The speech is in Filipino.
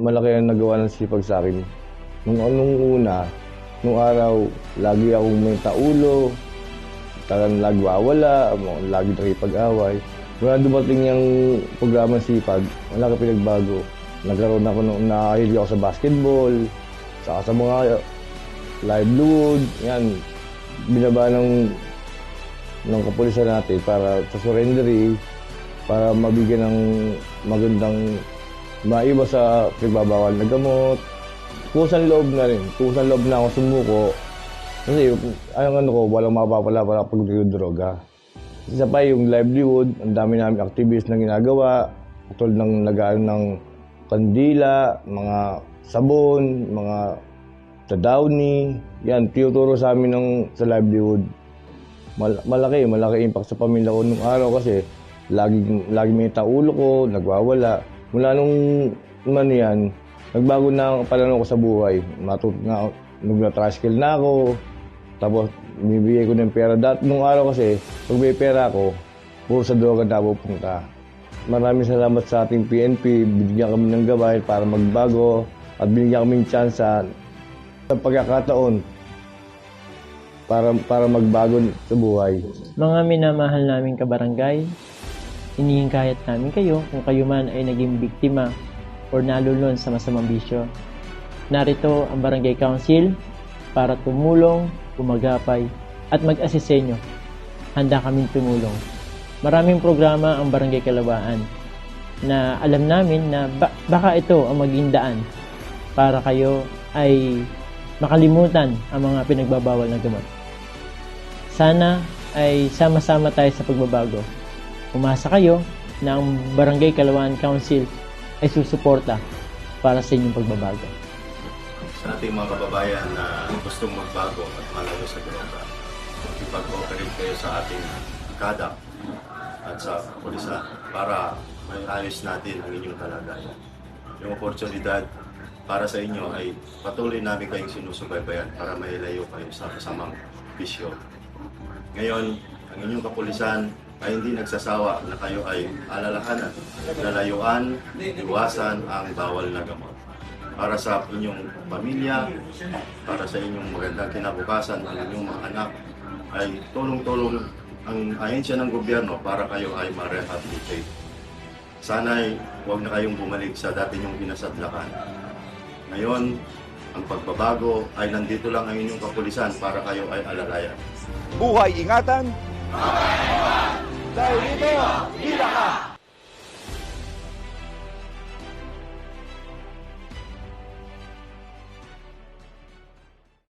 malaki ang nagawa ng sipag sa akin. Nung araw, lagi akong may taulo, talagang nagwawala, lagi nakipag-away. Mula dumating yung programa sipag, wala ka pinagbago. Nagkaroon ako, nakahilig ako sa basketball, saka sa mga livelihood, yan. Binaba ng kapulisan natin para sa surrendery, para mabigyan ng magandang maiwas sa pagbabawal na gamot. Kusang loob na rin. Kusang loob na ako sumuko. Kasi walang mapapala para pag-droga. Isa pa yung livelihood, ang dami namin activities na ginagawa. Tulad ng nag-aano ng kandila, mga sabon, mga tadawni. Yan, tinuturo sa amin sa livelihood. Malaki impact sa pamilya ko nung araw kasi lagi may taulo ko, nagwawala. Mula nung yan, nagbago na ang pananaw ko sa buhay. Nag-tricycle na ako, tapos bibigay ko ng pera. Nung araw kasi, pag may pera ako, puro sa droga na pupunta. Maraming salamat sa ating PNP, binigyan kami ng gabay para magbago at binigyan kami ng chance sa pagkakataon para magbago sa buhay. Mga minamahal naming kabarangay, hinihingayat namin kayo kung kayo man ay naging biktima o nalulon sa masamang bisyo. Narito ang Barangay Council para tumulong, gumagapay at mag-assist sa inyo. Handa kaming tumulong. Maraming programa ang Barangay Kalawaan na alam namin na baka ito ang maging daan para kayo ay makalimutan ang mga pinagbabawal na gamot. Sana ay sama-sama tayo sa pagbabago. Umasa kayo na ang Barangay Kalawaan Council ay susuporta para sa inyong pagbabago. Sa ating mga kababayan na gustong magbago at malayo sa droga, ipag-cooperate kayo sa ating kadak at sa pulisan para may ayos natin ang inyong kalagayan. Yung oportunidad para sa inyo ay patuloy namin kayong sinusubaybayan para mailayo kayo sa kasamang bisyo. Ngayon, ang inyong kapulisan ay hindi nagsasawa na kayo ay alalahanan, lalayuan, iwasan ang bawal na gamot. Para sa inyong pamilya, para sa inyong magandang kinabukasan, ang inyong mga anak, ay tulong-tulong ang ahensya ng gobyerno para kayo ay ma-rehabilitate. Sana'y huwag na kayong bumalik sa dati nyong pinasadlakan. Ngayon, ang pagbabago ay nandito lang ang inyong kapulisan para kayo ay alalayan. Buhay ingatan! Dahil dito, kita ka!